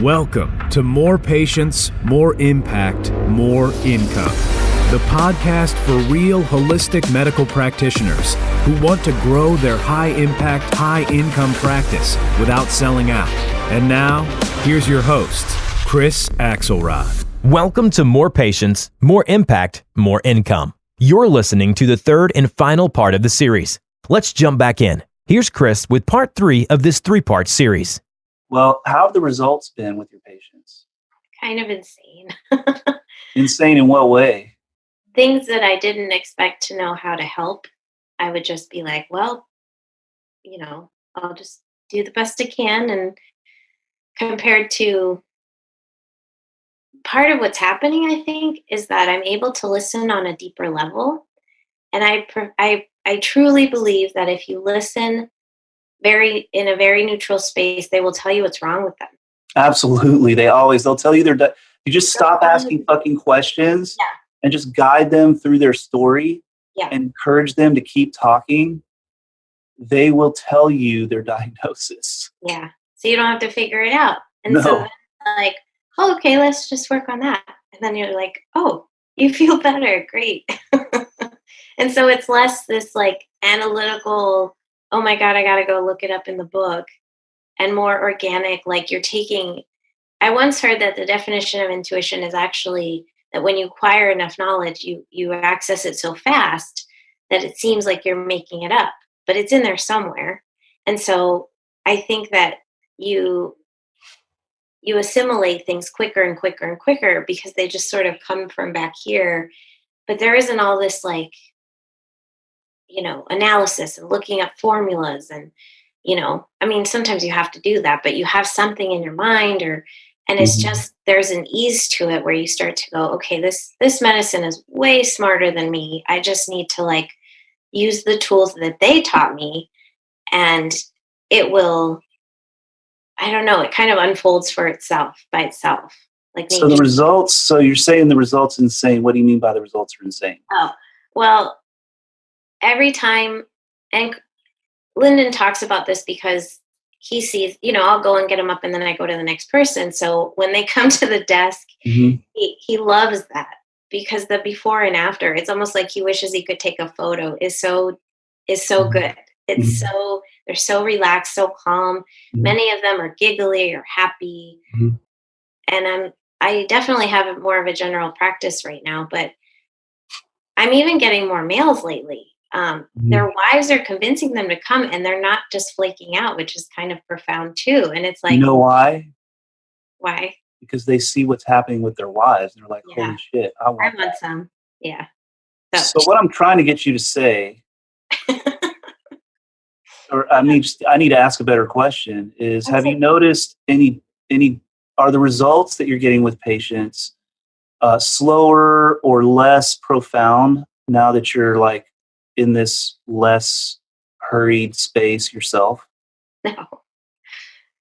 Welcome to More Patience, More Impact, More Income, the podcast for real holistic medical practitioners who want to grow their high-impact, high-income practice without selling out. And now, here's your host, Chris Axelrad. Welcome to More Patience, More Impact, More Income. You're listening to the third and final part of the series. Let's jump back in. Here's Chris with part 3 of this 3-part series. Well, how have the results been with your patients? Kind of insane. Insane in what way? Things that I didn't expect to know how to help. I would just be like, well, I'll just do the best I can. And compared to part of what's happening, I think, is that I'm able to listen on a deeper level. And I truly believe that if you listen in a very neutral space, they will tell you what's wrong with them. Absolutely. They'll tell you you just stop asking fucking questions and just guide them through their story and encourage them to keep talking. They will tell you their diagnosis. Yeah. So you don't have to figure it out. And No. so then, like, oh, okay, let's just work on that. And then you're like, oh, you feel better. Great. And so it's less this like analytical, oh my God, I got to go look it up in the book, and more organic. Like I once heard that the definition of intuition is actually that when you acquire enough knowledge, you access it so fast that it seems like you're making it up, but it's in there somewhere. And so I think that you assimilate things quicker and quicker and quicker because they just sort of come from back here. But there isn't all this like, analysis and looking up formulas and, sometimes you have to do that, but you have something in your mind and it's just, there's an ease to it where you start to go, okay, this medicine is way smarter than me. I just need to like use the tools that they taught me, and it will, I don't know, it kind of unfolds by itself. Like so the results, so you're saying the results are insane. What do you mean by the results are insane? Oh, well, every time, and Lyndon talks about this because he sees, I'll go and get him up and then I go to the next person. So when they come to the desk, he loves that because the before and after, it's almost like he wishes he could take a photo is so good. It's they're so relaxed, so calm. Many of them are giggly or happy. And I definitely have more of a general practice right now, but I'm even getting more males lately. Their wives are convincing them to come and they're not just flaking out, which is kind of profound too. And it's like, you know why? Why? Because they see what's happening with their wives. And they're like, holy shit, I want some. Yeah. So what I'm trying to get you to say, or I need to ask a better question is, have you noticed any, are the results that you're getting with patients slower or less profound now that you're like in this less hurried space yourself?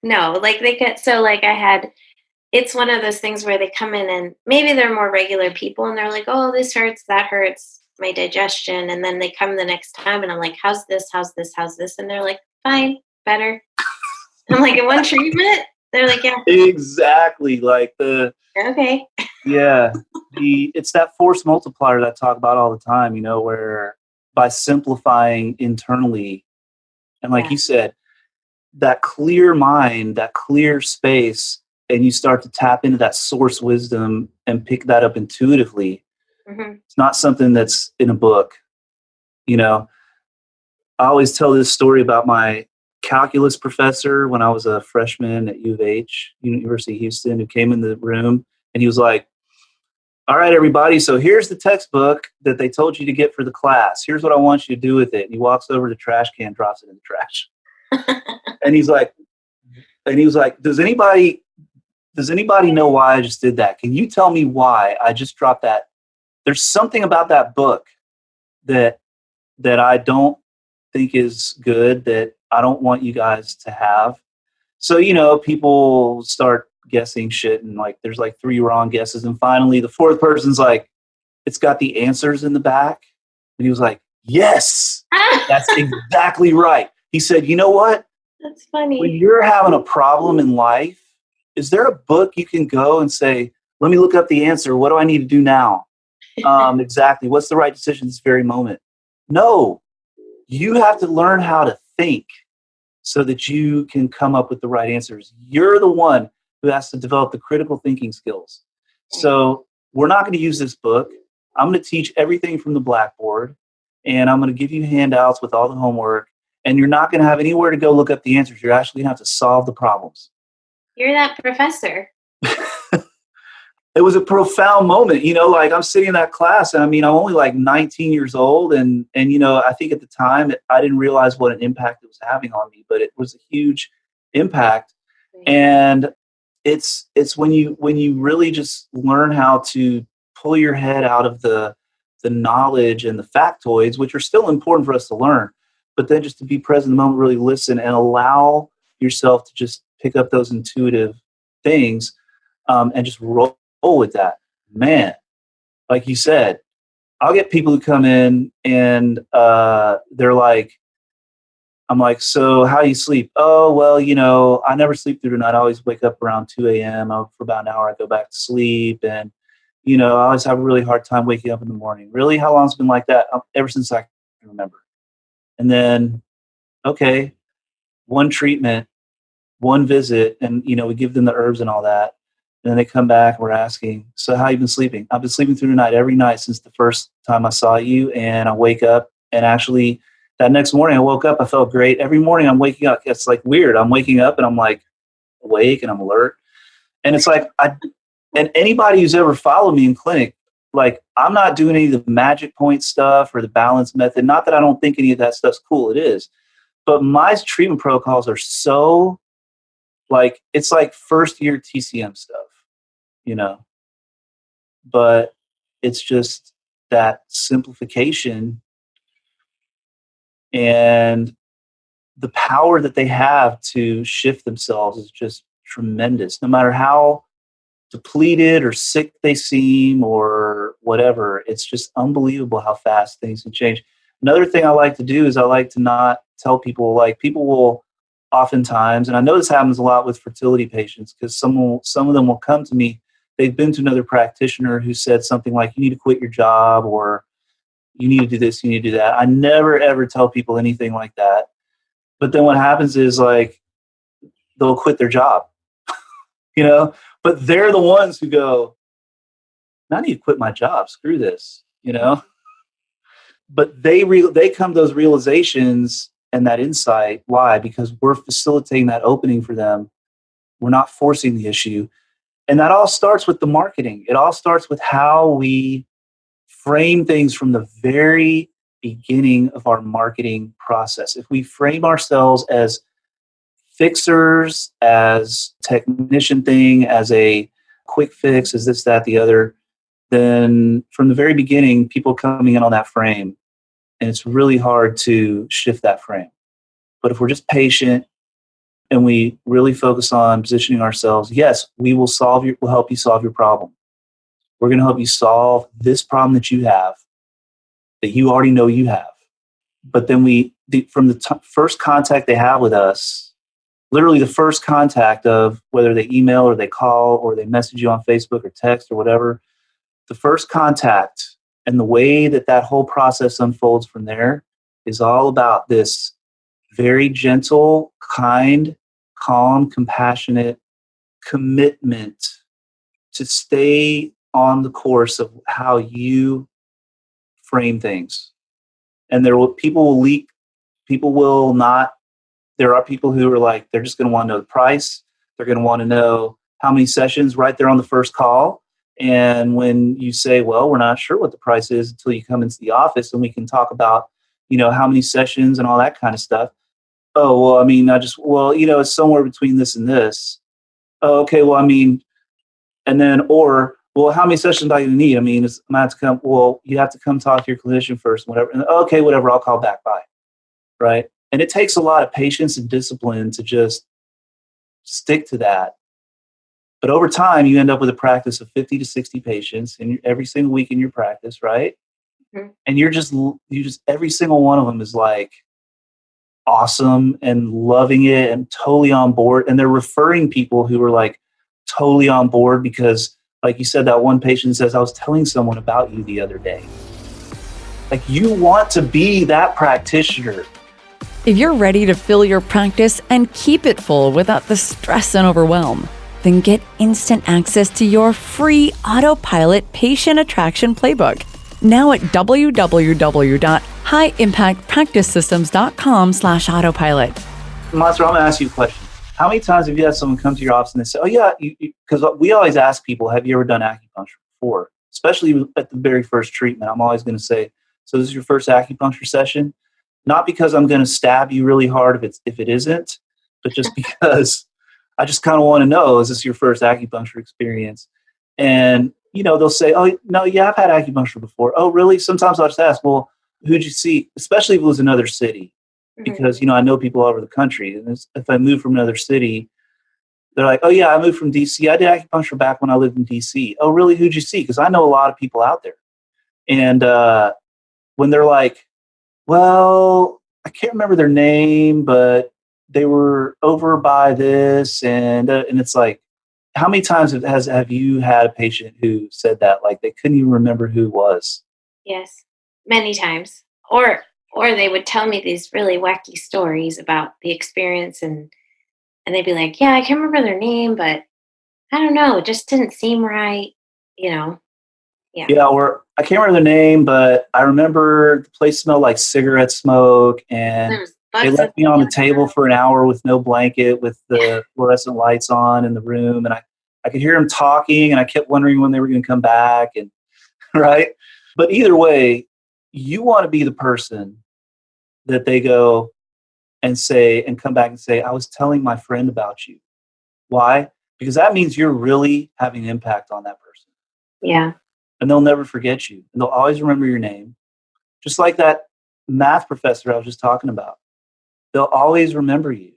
No, like it's one of those things where they come in and maybe they're more regular people and they're like, oh, this hurts, that hurts, my digestion. And then they come the next time and I'm like, how's this? And they're like, fine, better. I'm like, in one treatment? They're like, yeah. Exactly. Like okay. Yeah. It's that force multiplier that I talk about all the time, where by simplifying internally, and like you said, that clear mind, that clear space, and you start to tap into that source wisdom and pick that up intuitively. It's not something that's in a book. I always tell this story about my calculus professor when I was a freshman at U of H, University of Houston, who came in the room and he was like, all right, everybody, so here's the textbook that they told you to get for the class. Here's what I want you to do with it. And he walks over to the trash can, drops it in the trash. And he was like, does anybody know why I just did that? Can you tell me why I just dropped that? There's something about that book that I don't think is good, that I don't want you guys to have. So, people start guessing shit and like there's like 3 wrong guesses, and finally the 4th person's like, it's got the answers in the back. And he was like, yes, that's exactly right. He said, you know what? That's funny. When you're having a problem in life, is there a book you can go and say, let me look up the answer. What do I need to do now? Exactly. What's the right decision this very moment? No, you have to learn how to think so that you can come up with the right answers. You're the one who has to develop the critical thinking skills. So we're not going to use this book. I'm going to teach everything from the blackboard, and I'm going to give you handouts with all the homework, and you're not going to have anywhere to go look up the answers. You're actually going to have to solve the problems. You're that professor. It was a profound moment, like I'm sitting in that class, and I mean, I'm only like 19 years old. And I think at the time I didn't realize what an impact it was having on me, but it was a huge impact. And it's when you really just learn how to pull your head out of the knowledge and the factoids, which are still important for us to learn, but then just to be present in the moment, really listen and allow yourself to just pick up those intuitive things, and just roll with that. Man, like you said, I'll get people who come in and they're like, I'm like, so how do you sleep? Oh, well, I never sleep through the night. I always wake up around 2 a.m. For about an hour. I go back to sleep. And, I always have a really hard time waking up in the morning. Really? How long has it been like that? Ever since I can remember. And then, okay, one treatment, one visit, and, we give them the herbs and all that. And then they come back and we're asking, so how you been sleeping? I've been sleeping through the night every night since the first time I saw you. And I wake up, and actually that next morning I woke up, I felt great. Every morning I'm waking up. It's like weird. I'm waking up and I'm like awake and I'm alert. And it's like, and anybody who's ever followed me in clinic, like I'm not doing any of the magic point stuff or the balance method. Not that I don't think any of that stuff's cool. It is. But my treatment protocols are so like, it's like first year TCM stuff. But it's just that simplification and the power that they have to shift themselves is just tremendous. No matter how depleted or sick they seem or whatever, it's just unbelievable how fast things can change. Another thing I like to do is I like to not tell people, like people will oftentimes, and I know this happens a lot with fertility patients, because some of them will come to me. They've been to another practitioner who said something like, you need to quit your job, or you need to do this, you need to do that. I never, ever tell people anything like that. But then what happens is like, they'll quit their job, but they're the ones who go, I need to quit my job. Screw this, But they come to those realizations and that insight. Why? Because we're facilitating that opening for them. We're not forcing the issue. And that all starts with the marketing. It all starts with how we frame things from the very beginning of our marketing process. If we frame ourselves as fixers, as technician thing, as a quick fix, as this, that, the other, then from the very beginning, people coming in on that frame, and it's really hard to shift that frame. But if we're just patient and we really focus on positioning ourselves, yes, we'll help you solve your problem. We're going to help you solve this problem that you have, that you already know you have. But then from the first contact they have with us, literally the first contact of whether they email or they call or they message you on Facebook or text or whatever, the first contact and the way that whole process unfolds from there is all about this very gentle, kind, calm, compassionate commitment to stay on the course of how you frame things. And people will not. There are people who are like, they're just going to want to know the price. They're going to want to know how many sessions right there on the first call. And when you say, well, we're not sure what the price is until you come into the office and we can talk about, how many sessions and all that kind of stuff. Oh, well, I mean, it's somewhere between this and this. Oh, okay, well, I mean, and then, well, how many sessions do I need? I mean, I'm going to come, well, you have to come talk to your clinician first, whatever. And, okay, whatever, I'll call back, bye. Right? And it takes a lot of patience and discipline to just stick to that. But over time, you end up with a practice of 50 to 60 patients every single week in your practice, right? Mm-hmm. And you just every single one of them is like awesome and loving it and totally on board. And they're referring people who are like, totally on board because, like you said, that one patient says, I was telling someone about you the other day. Like, you want to be that practitioner. If you're ready to fill your practice and keep it full without the stress and overwhelm, then get instant access to your free autopilot patient attraction playbook. Now at www.highimpactpracticesystems.com/autopilot. Montserrat, I'm going to ask you a question. How many times have you had someone come to your office and they say, oh yeah, because we always ask people, have you ever done acupuncture before? Especially at the very first treatment. I'm always going to say, so this is your first acupuncture session? Not because I'm going to stab you really hard if it isn't, but just because I just kind of want to know, is this your first acupuncture experience? And, they'll say, oh, no, yeah, I've had acupuncture before. Oh, really? Sometimes I'll just ask, well, who'd you see? Especially if it was another city. Because, I know people all over the country. And if I move from another city, they're like, oh, yeah, I moved from D.C. I did acupuncture back when I lived in D.C. Oh, really? Who'd you see? Because I know a lot of people out there. And when they're like, well, I can't remember their name, but they were over by this. And it's like, how many times have you had a patient who said that? Like, they couldn't even remember who it was? Yes, many times. Or they would tell me these really wacky stories about the experience, and they'd be like, yeah, I can't remember their name, but I don't know, it just didn't seem right, Yeah. Yeah, or I can't remember their name, but I remember the place smelled like cigarette smoke, and they left me on the table for an hour with no blanket, with the fluorescent lights on in the room, and I could hear them talking, and I kept wondering when they were going to come back, and right? But either way, you want to be the person that they go and say and come back and say, I was telling my friend about you. Why? Because that means you're really having an impact on that person. Yeah. And they'll never forget you. And they'll always remember your name. Just like that math professor I was just talking about. They'll always remember you.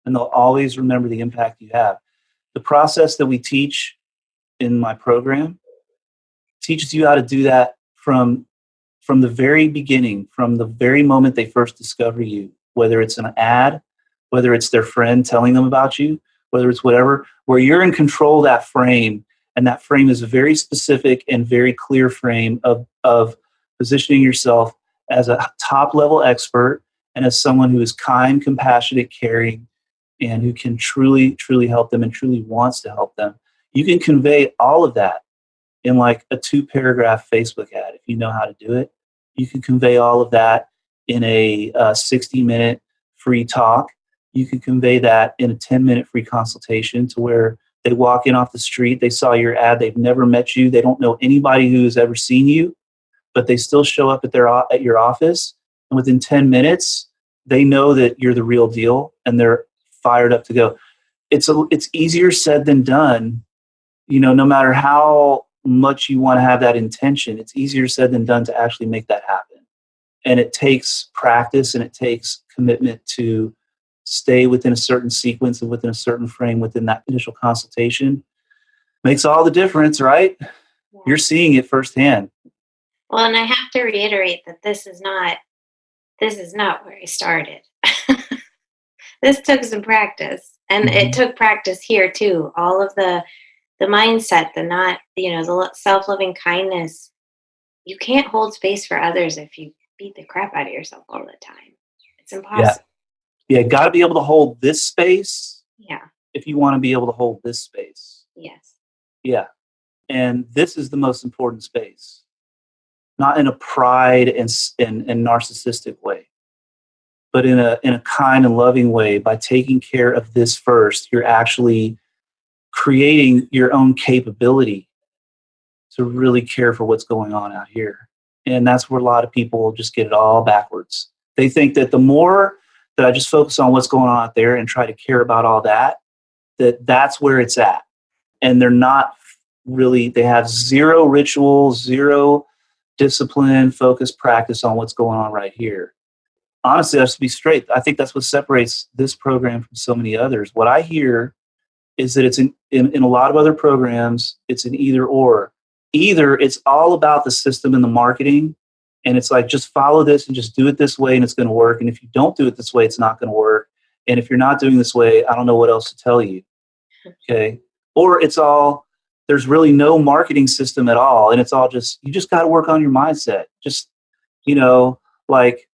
And they'll always remember the impact you have. The process that we teach in my program teaches you how to do that from the very beginning, from the very moment they first discover you, whether it's an ad, whether it's their friend telling them about you, whether it's whatever, where you're in control of that frame. And that frame is a very specific and very clear frame of positioning yourself as a top level expert and as someone who is kind, compassionate, caring, and who can truly, truly help them and truly wants to help them. You can convey all of that in like a 2-paragraph Facebook ad if you know how to do it. You can convey all of that in a 60-minute free talk. You can convey that in a 10-minute free consultation to where they walk in off the street, they saw your ad, they've never met you, they don't know anybody who has ever seen you, but they still show up at your office, and within 10 minutes, they know that you're the real deal, and they're fired up to go. It's easier said than done, no matter how much you want to have that intention, it's easier said than done to actually make that happen. And it takes practice and it takes commitment to stay within a certain sequence and within a certain frame within that initial consultation. Makes all the difference, right? Yeah. You're seeing it firsthand. Well, and I have to reiterate that this is not where I started. This took some practice, and it took practice here too. All of the mindset, the self-loving kindness. You can't hold space for others if you beat the crap out of yourself all the time. It's impossible. Yeah, got to be able to hold this space. Yeah. If you want to be able to hold this space. Yes. Yeah. And this is the most important space. Not in a pride and narcissistic way, but in a kind and loving way. By taking care of this first, you're actually creating your own capability to really care for what's going on out here. And that's where a lot of people just get it all backwards. They think that the more that I just focus on what's going on out there and try to care about all that's where it's at. And they're not really, they have zero ritual, zero discipline, focus, practice on what's going on right here. Honestly, I have to be straight. I think that's what separates this program from so many others. What I hear is that it's in a lot of other programs, it's an either or. Either it's all about the system and the marketing, and it's like, just follow this and just do it this way and it's going to work. And if you don't do it this way, it's not going to work. And if you're not doing this way, I don't know what else to tell you. Okay. Or there's really no marketing system at all. And it's all you just got to work on your mindset. Just, like,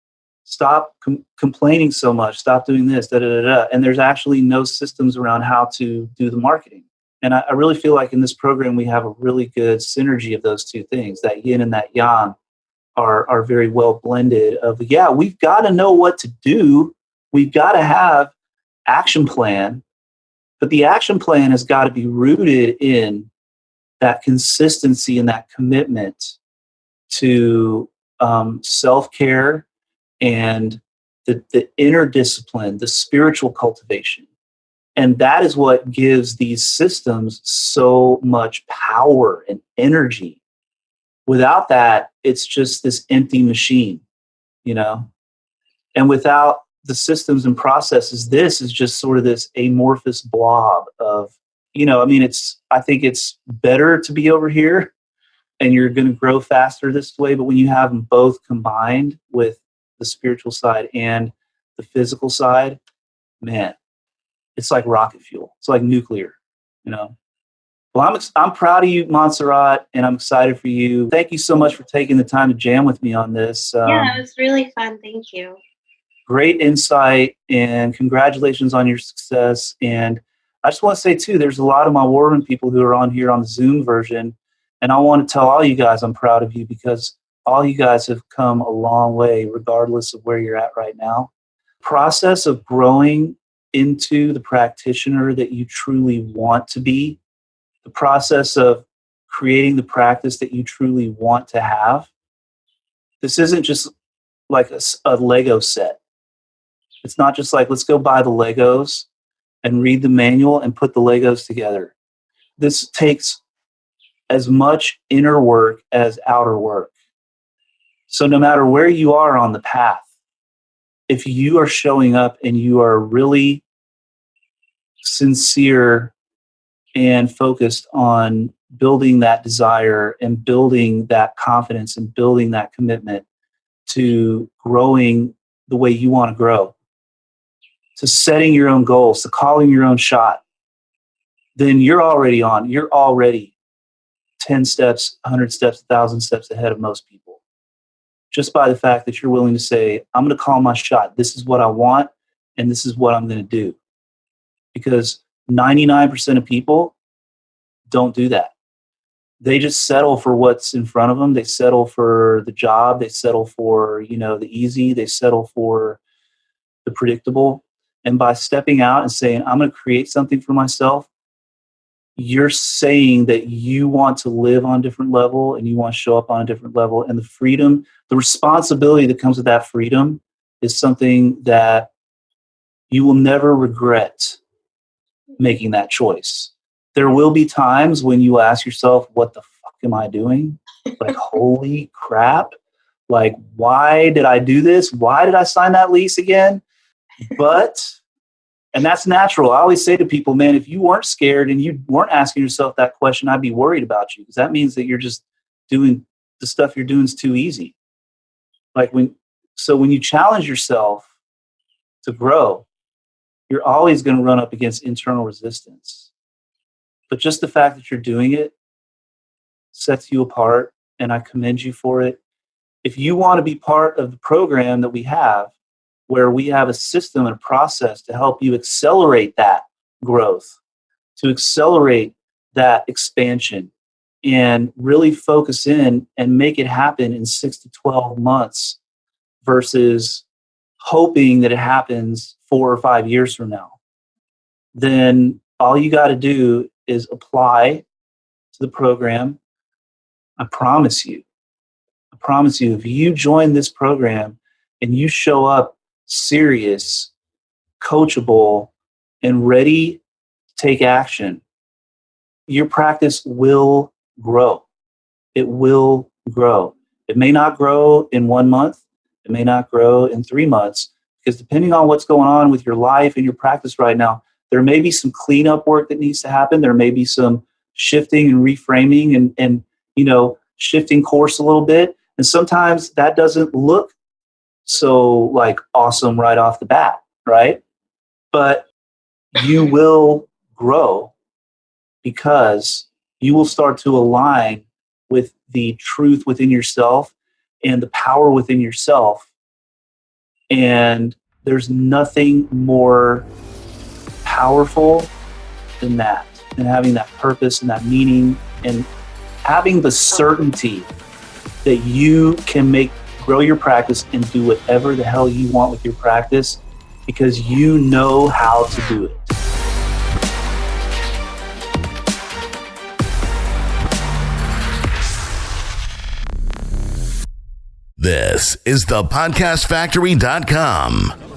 stop complaining so much, stop doing this, da, da, da, da. And there's actually no systems around how to do the marketing. And I really feel like in this program, we have a really good synergy of those two things. That yin and that yang are very well blended we've got to know what to do. We've got to have action plan, but the action plan has got to be rooted in that consistency and that commitment to self-care and the inner discipline, the spiritual cultivation. And that is what gives these systems so much power and energy. Without that, it's just this empty machine, And without the systems and processes, this is just sort of this amorphous blob of, I think it's better to be over here and you're going to grow faster this way. But when you have them both combined with the spiritual side and the physical side, man, it's like rocket fuel. It's like nuclear, Well, I'm proud of you, Montserrat, and I'm excited for you. Thank you so much for taking the time to jam with me on this. Yeah, it was really fun. Thank you. Great insight, and congratulations on your success. And I just want to say, too, there's a lot of my War Room people who are on here on the Zoom version, and I want to tell all you guys I'm proud of you because all you guys have come a long way, regardless of where you're at right now. Process of growing into the practitioner that you truly want to be, the process of creating the practice that you truly want to have. This isn't just like a Lego set. It's not just like, let's go buy the Legos and read the manual and put the Legos together. This takes as much inner work as outer work. So no matter where you are on the path, if you are showing up and you are really sincere and focused on building that desire and building that confidence and building that commitment to growing the way you want to grow, to setting your own goals, to calling your own shot, then you're already 10 steps, 100 steps, 1,000 steps ahead of most people. Just by the fact that you're willing to say, I'm going to call my shot. This is what I want, and this is what I'm going to do. Because 99% of people don't do that. They just settle for what's in front of them. They settle for the job. They settle for, the easy. They settle for the predictable. And by stepping out and saying, I'm going to create something for myself, you're saying that you want to live on a different level and you want to show up on a different level. And the freedom, the responsibility that comes with that freedom is something that you will never regret making that choice. There will be times when you ask yourself, what the fuck am I doing? Like, holy crap. Like, why did I do this? Why did I sign that lease again? And that's natural. I always say to people, man, if you weren't scared and you weren't asking yourself that question, I'd be worried about you, because that means that you're just doing the stuff you're doing is too easy. When you challenge yourself to grow, you're always going to run up against internal resistance. But just the fact that you're doing it sets you apart, and I commend you for it. If you want to be part of the program that we have, where we have a system and a process to help you accelerate that growth, to accelerate that expansion, and really focus in and make it happen in 6 to 12 months versus hoping that it happens 4 or 5 years from now, then all you got to do is apply to the program. I promise you, if you join this program and you show up serious, coachable, and ready to take action, your practice will grow. It will grow. It may not grow in 1 month. It may not grow in 3 months, because depending on what's going on with your life and your practice right now, there may be some cleanup work that needs to happen. There may be some shifting and reframing and shifting course a little bit. And sometimes that doesn't look so awesome right off the bat, right? But you will grow because you will start to align with the truth within yourself and the power within yourself. And there's nothing more powerful than that, and having that purpose and that meaning, and having the certainty that you can grow your practice and do whatever the hell you want with your practice because you know how to do it. This is thepodcastfactory.com.